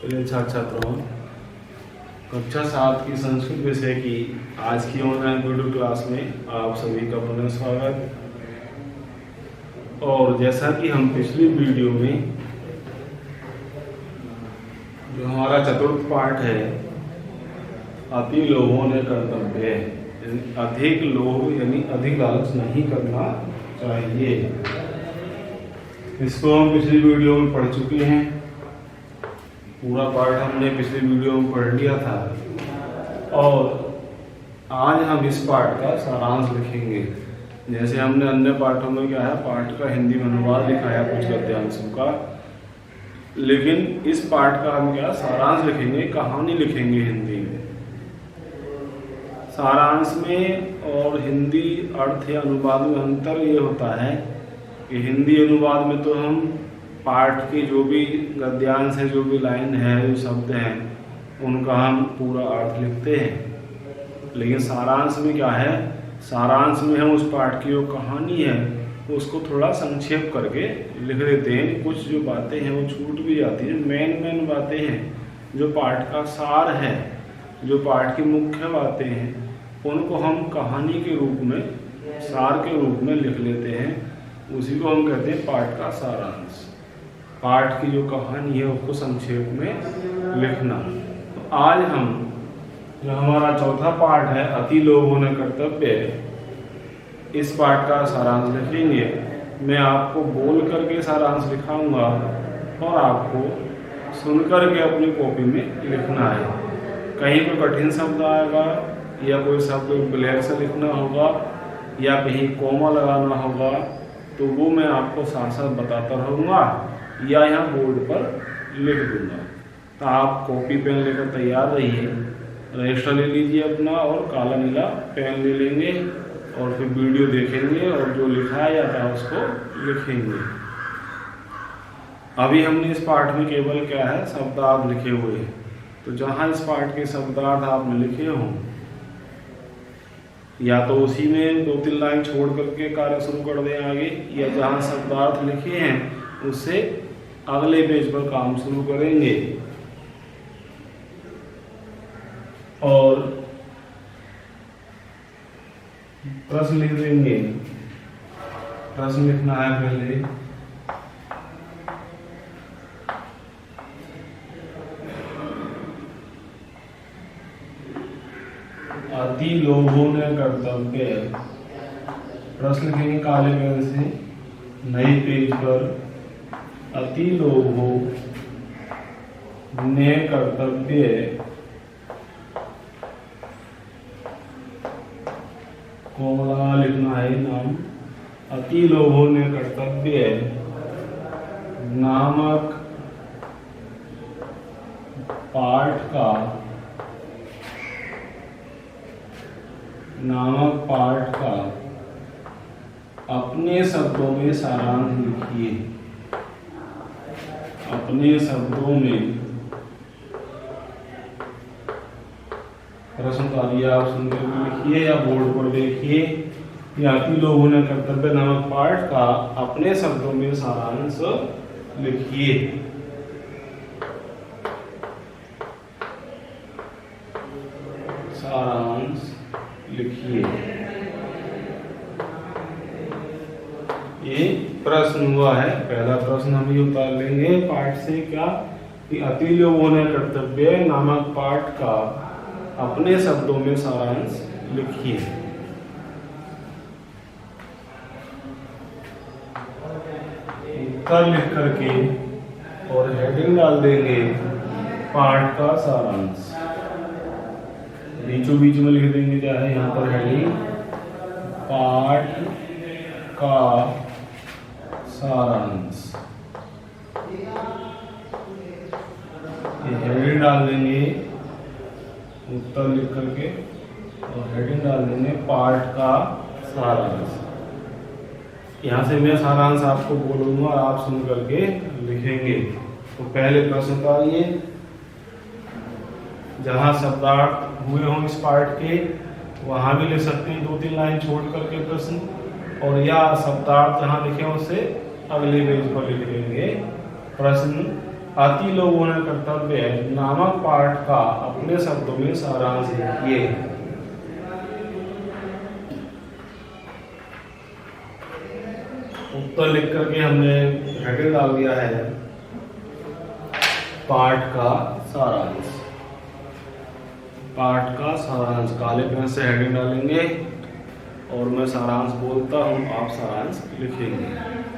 प्रिय छात्र छात्राओं, कक्षा 7 की संस्कृत विषय की आज की ऑनलाइन वीडियो क्लास में आप सभी का पुनः स्वागत। और जैसा कि हम पिछली वीडियो में जो हमारा चतुर्थ पाठ है, अति लोभों ने कर्तव्य, अधिक लोभ यानी अधिक लालच नहीं करना चाहिए, इसको हम पिछली वीडियो में पढ़ चुके हैं। पूरा पाठ हमने पिछली वीडियो में पढ़ लिया था और आज हम इस पाठ का सारांश लिखेंगे। जैसे हमने अन्य पाठों में क्या है, पाठ का हिंदी में अनुवाद लिखाया कुछ गद्यांशों का, लेकिन इस पाठ का हम क्या सारांश लिखेंगे, कहानी लिखेंगे हिंदी में। सारांश में और हिंदी अर्थ या अनुवाद में अंतर ये होता है कि हिंदी अनुवाद में तो हम पाठ की जो भी गद्यांश है, जो भी लाइन है, जो शब्द हैं, उनका हम पूरा अर्थ लिखते हैं। लेकिन सारांश में क्या है, सारांश में हम उस पाठ की जो कहानी है उसको थोड़ा संक्षेप करके लिख देते हैं। कुछ जो बातें हैं वो छूट भी जाती है। मेन बातें हैं, जो पाठ का सार है, जो पाठ की मुख्य बातें हैं, उनको हम कहानी के रूप में, सार के रूप में लिख लेते हैं। उसी को हम कहते हैं पाठ का सारांश। पाठ की जो कहानी है उसको संक्षेप में लिखना। तो आज हम जो हमारा चौथा पाठ है, अति लोभों ने कर्तव्य, इस पाठ का सारांश लिखेंगे। मैं आपको बोल करके सारांश लिखाऊंगा और आपको सुन करके अपनी कॉपी में लिखना है। कहीं पर कठिन शब्द आएगा या कोई शब्द ब्लैक से लिखना होगा या कहीं कोमा लगाना होगा, तो वो मैं आपको साथ साथ बताता रहूँगा या यहाँ बोर्ड पर लिख दूंगा। तो आप कॉपी पेन लेकर तैयार रहिए, रजिस्टर ले लीजिए अपना और काला नीला पेन ले लेंगे और फिर वीडियो देखेंगे और जो लिखाया जाता है उसको लिखेंगे। अभी हमने इस पाठ में केवल क्या है, शब्दार्थ लिखे हुए हैं। तो जहाँ इस पाठ के शब्दार्थ आपने लिखे हों, या तो उसी में 2-3 लाइन छोड़ करके कार्य शुरू कर दें आगे, या जहाँ शब्दार्थ लिखे हैं उससे अगले पेज पर काम शुरू करेंगे। और प्रश्न लिख देंगे। प्रश्न लिखना है पहले। अति लोभों ने कर्तव्य, प्रश्न लिखेंगे काले पेन से नए पेज पर। अति लोभों ने कर्तव्य, कोमला लिखना है नाम। अति लोभों ने कर्तव्य नामक पाठ का अपने शब्दों में सारांश लिखिए। अपने शब्दों में प्रश्न का दिया, आप सुनकर लिखिए या बोर्ड पर देखिए। या अति लोभों ने कर्तव्य नामक पाठ का अपने शब्दों में सारांश लिखिए। सारांश लिखिए। ये प्रश्न हुआ है। पहला प्रश्न हम ये उतार लेंगे पाठ से, क्या कि अति लोभों ने कर्तव्य नामक पाठ का अपने शब्दों में सारांश लिखिए। उत्तर लिख करके और हेडिंग डाल देंगे पाठ का सारांश। बीचों बीच में लिख देंगे क्या है यहाँ पर हेडिंग, पाठ का सारांश। ये हेडिंग डाल देंगे, उत्तर लिख करके और हेडिंग डाल देंगे पाठ का सारांश। यहाँ से मैं सारांश आपको बोलूंगा, आप सुन करके लिखेंगे। तो पहले प्रश्न उतारिए, जहाँ शब्दार्थ हुए हों इस पाठ के वहाँ भी लिख सकते हैं 2-3 लाइन छोड़ करके प्रश्न, और या शब्दार्थ जहाँ लिखे हैं उससे अगले पेज पर लिख देंगे प्रश्न अति लोगों ने कर्तव्य नामक पाठ का अपने शब्दों में सारांश लिखिए। उत्तर लिख करके हमने हेडिंग डाल दिया है पाठ का सारांश। पाठ का सारांश काले पेन से हेडिंग डालेंगे और मैं सारांश बोलता हूं, आप सारांश लिखेंगे।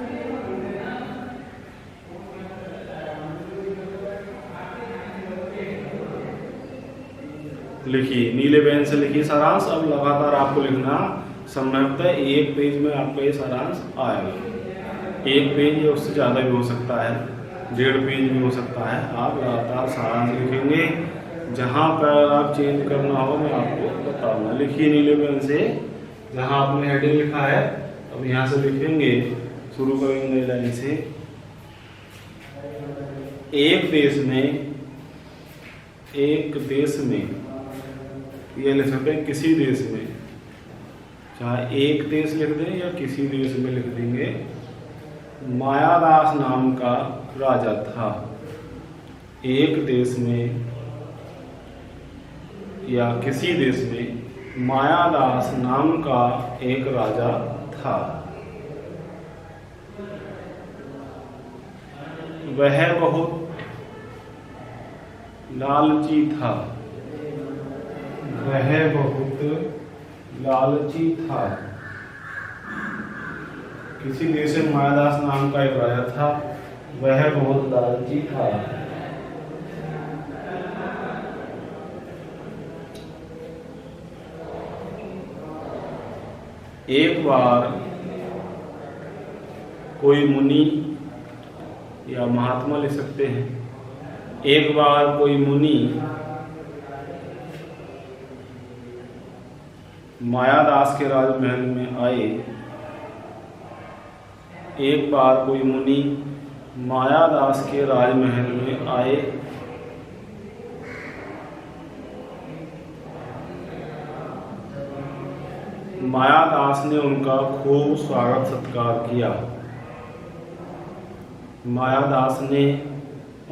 लिखिए, नीले पेन से लिखिए सारांश। अब लगातार आपको लिखना, संभवतः एक पेज में आपका ये सारांश आएगा। एक पेज या उससे ज़्यादा भी हो सकता है, 1.5 पेज भी हो सकता है। आप लगातार सारांश लिखेंगे, जहाँ पर आप चेंज करना हो मैं आपको बताऊंगा। लिखिए नीले पेन से, जहाँ आपने हेडिंग लिखा है अब यहाँ से लिखेंगे, शुरू करेंगे नई लाइन से। एक देश में ये लिख सकते हैं किसी देश में, चाहे एक देश लिख दें या किसी देश में लिख देंगे। मायादास नाम का राजा था। एक देश में या किसी देश में मायादास नाम का एक राजा था। वह बहुत लालची था। वह बहुत लालची था। किसी देश में मायादास नाम का एक राजा था, वह बहुत लालची था। एक बार कोई मुनि या महात्मा लिख सकते हैं। एक बार कोई मुनि मायादास के राजमहल में आए। एक बार कोई मुनि मायादास के राजमहल में आए। मायादास ने उनका खूब स्वागत सत्कार किया। मायादास ने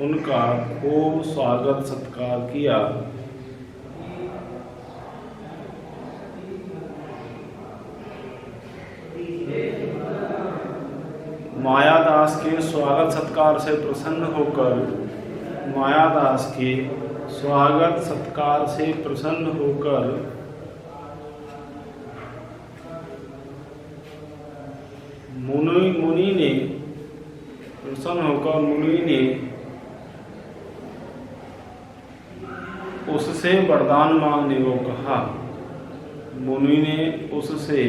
उनका खूब स्वागत सत्कार किया। मायादास के स्वागत सत्कार से प्रसन्न होकर, मायादास के स्वागत सत्कार से प्रसन्न होकर मुनि ने प्रसन्न होकर मुनि ने उससे वरदान मांगने को कहा। मुनि ने उससे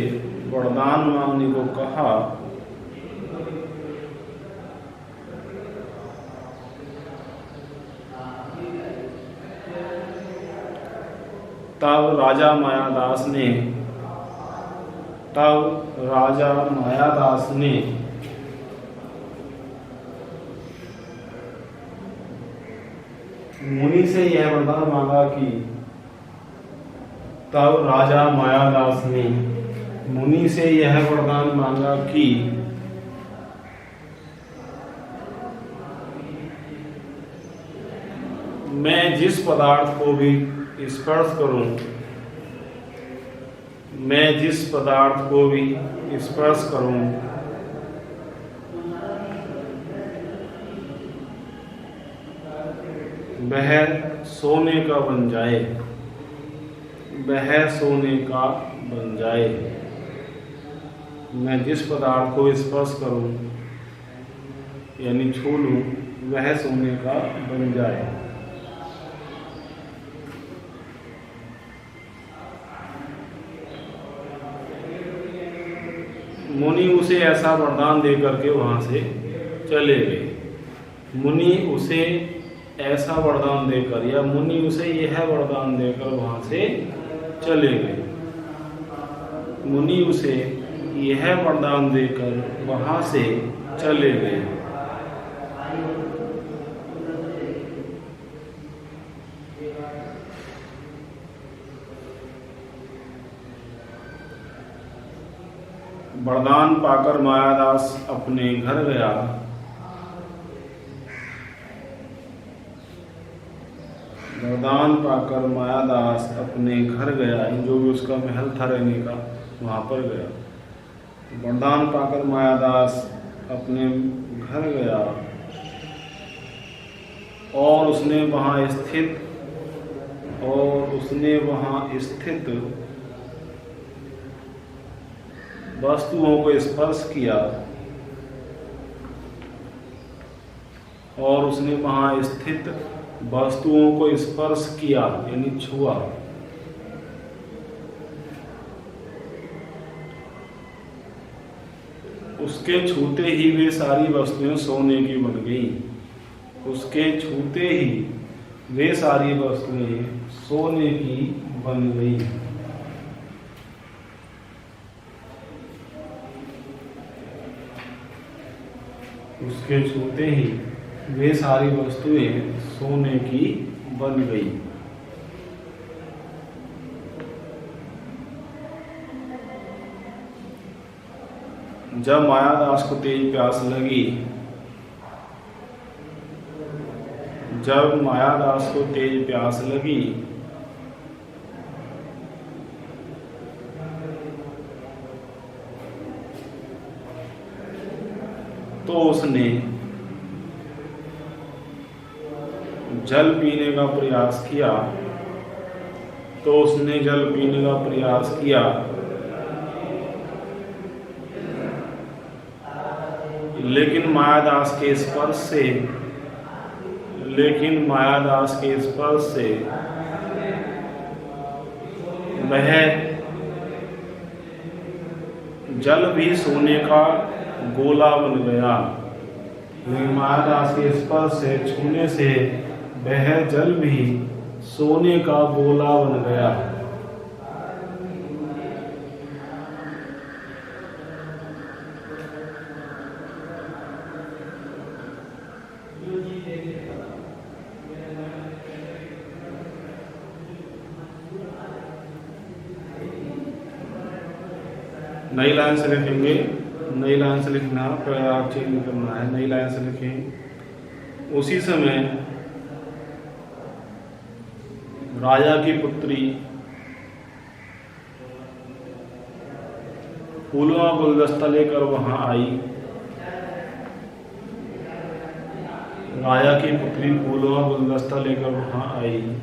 वरदान मांगने को कहा। तब राजा मायादास ने मुनि से यह वरदान मांगा कि तब राजा मायादास ने मुनि से यह वरदान मांगा कि मैं जिस पदार्थ को भी स्पर्श करूं, मैं जिस पदार्थ को भी स्पर्श करूं, वह सोने का बन जाए। वह सोने का बन जाए। मैं जिस पदार्थ को स्पर्श करूं यानी छू लूं, वह सोने का बन जाए। मुनि उसे ऐसा वरदान दे करके वहां से चले गए। मुनि उसे ऐसा वरदान देकर या मुनि उसे यह वरदान देकर वहां से चले गए। मुनि उसे यह वरदान देकर वहां से चले गए। वरदान पाकर मायादास अपने घर गया। वरदान पाकर मायादास अपने घर गया, जो भी उसका महल था रहने का वहाँ पर गया। वरदान पाकर मायादास अपने घर गया और उसने वहाँ स्थित वस्तुओं को स्पर्श किया और उसने वहाँ स्थित वस्तुओं को स्पर्श किया यानी छुआ। उसके छूते ही वे सारी वस्तुएं सोने की बन गई। उसके छूते ही वे सारी वस्तुएं सोने की बन गई। उसके छूते ही वे सारी वस्तुएं सोने की बन गई। जब मायादास को तेज प्यास लगी, जब मायादास को तेज प्यास लगी तो उसने जल पीने का प्रयास किया, लेकिन मायादास के स्पर्श से वह जल भी सोने का गोला बन गया। मायादास के स्पर्श से छूने से वह जल भी सोने का गोला बन गया। नई लाइन से लिखेंगे, नई लाइन से लिखना, प्रयाग चेंज करना है, नई लाइन से लिखें। उसी समय राजा की पुत्री फूलों का गुलदस्ता लेकर वहां आई। राजा की पुत्री फूलों का गुलदस्ता लेकर वहां आई।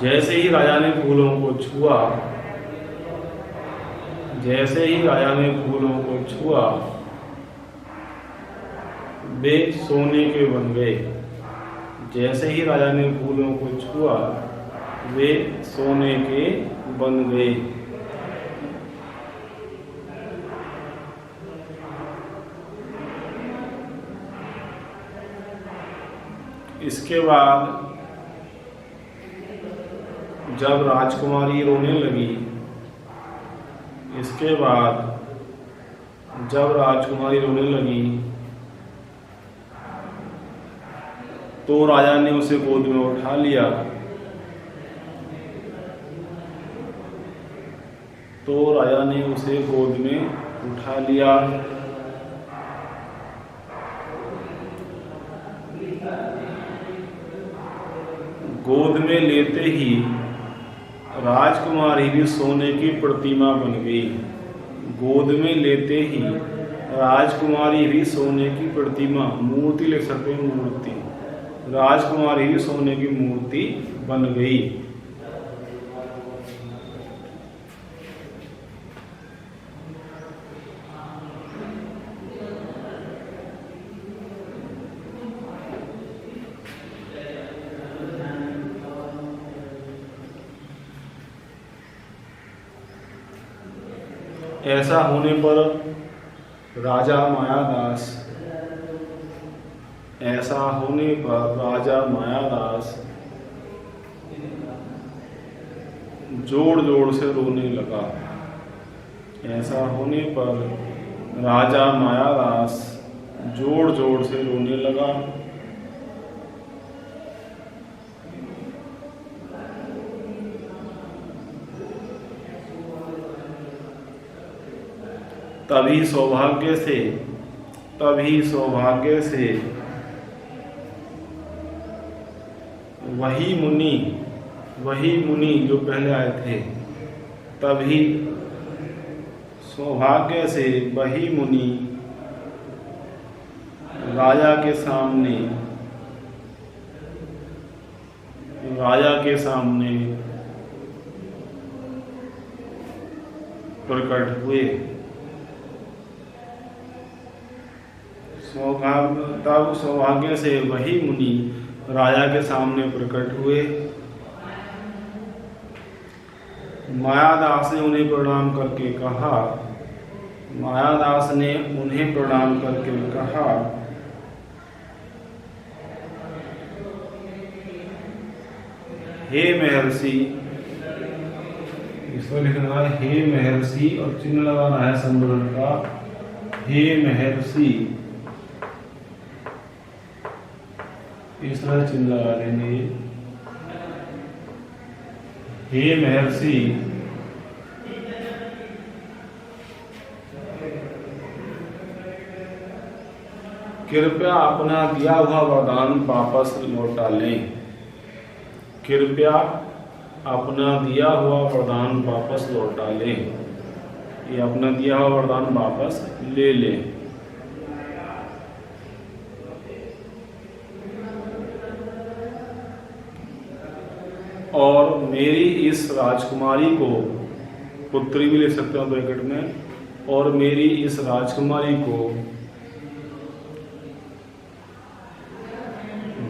जैसे ही राजा ने फूलों को छुआ, वे सोने के बन गए। जैसे ही राजा ने फूलों को छुआ, वे सोने के बन गए। इसके बाद जब राजकुमारी रोने लगी, तो राजा ने उसे गोद में उठा लिया। गोद में लेते ही राजकुमारी भी सोने की प्रतिमा बन गई। मूर्ति लिख सकते हैं, मूर्ति। राजकुमारी भी सोने की मूर्ति बन गई। ऐसा होने पर राजा मायादास जोर जोर से रोने लगा। तभी सौभाग्य से वही मुनि जो पहले आए थे, तभी सौभाग्य से वही मुनि राजा के सामने प्रकट हुए। तब सौभाग्य से वही मुनि राजा के सामने प्रकट हुए। मायादास ने उन्हें प्रणाम करके कहा, हे महर्षि, इसमें लिखना है हे महर्षि और चिन्ह लगाना है संबोधन का, हे महर्षि, इस तरह चिन्ह लगा लेंगे। हे महर्षि, कृपया अपना दिया हुआ वरदान वापस लौटा लें। कृपया अपना दिया हुआ वरदान वापस लौटा लें। ये अपना दिया हुआ वरदान वापस ले लें। और मेरी इस राजकुमारी को, पुत्री भी ले सकते हो ब्रैकेट में, और मेरी इस राजकुमारी को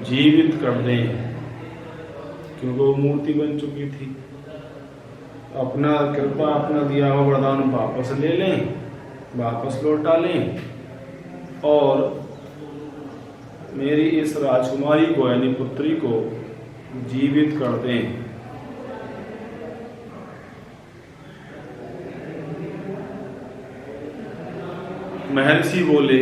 जीवित कर दें, क्योंकि वो मूर्ति बन चुकी थी। कृपया अपना दिया हुआ वरदान वापस ले लें, वापस लौटा लें, और मेरी इस राजकुमारी को यानी पुत्री को जीवित कर दें। महर्षि बोले,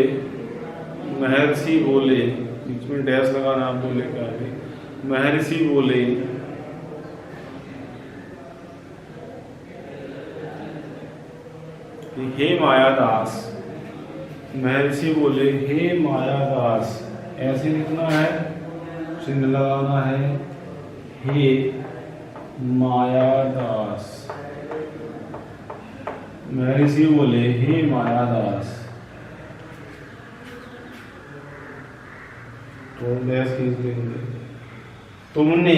बीच में डैश लगाना, आप बोले क्या है? महर्षि बोले, हे मायादास। महर्षि बोले, हे मायादास, ऐसे लिखना है, चिन्ह लगाना है, हे मायादास। महर्षि बोले, हे मायादास, तो डैश खींच लेंगे। तुमने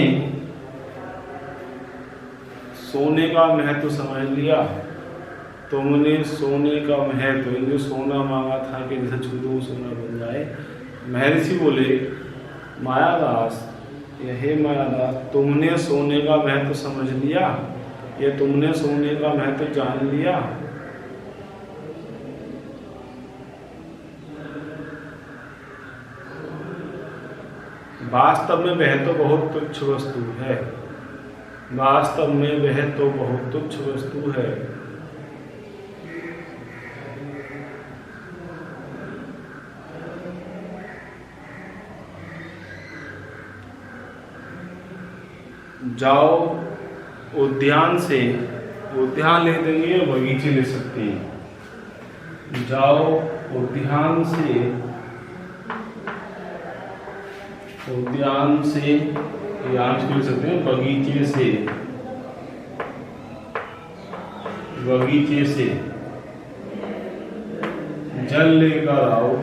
सोने का महत्व समझ लिया। तुमने सोने का महत्व, जो सोना मांगा था कि जैसे छुदो सोना बन जाए। महर्षि बोले, मायादास, हे मायादास, तुमने सोने का महत्व समझ लिया, ये तुमने सोने का महत्व जान लिया। वास्तव में वह तो बहुत तुच्छ वस्तु है। वास्तव में वह तो बहुत तुच्छ वस्तु है। जाओ उद्यान से, उद्यान लिख देंगे, बगीचे ले सकते हैं। जाओ उद्यान से, यहाँ से लिख सकते हैं, बगीचे से जल लेकर आओ।